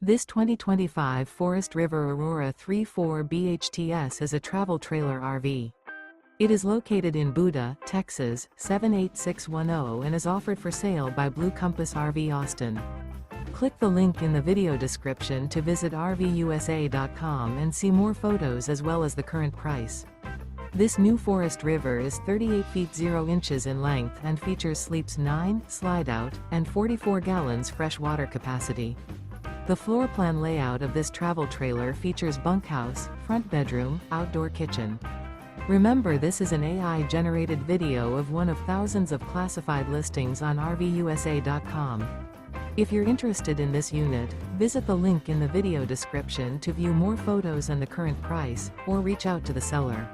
This 2025 Forest River Aurora 3.4 BHTS is a travel trailer RV. It is located in Buda, Texas, 78610 and is offered for sale by Blue Compass RV Austin. Click the link in the video description to visit RVUSA.com and see more photos as well as the current price. This new Forest River is 38 feet 0 inches in length and features sleeps 9, Slideout, and 44 gallons fresh water capacity. The floor plan layout of this travel trailer features bunkhouse, front bedroom, outdoor kitchen. Remember, this is an AI-generated video of one of thousands of classified listings on RVUSA.com. If you're interested in this unit, visit the link in the video description to view more photos and the current price, or reach out to the seller.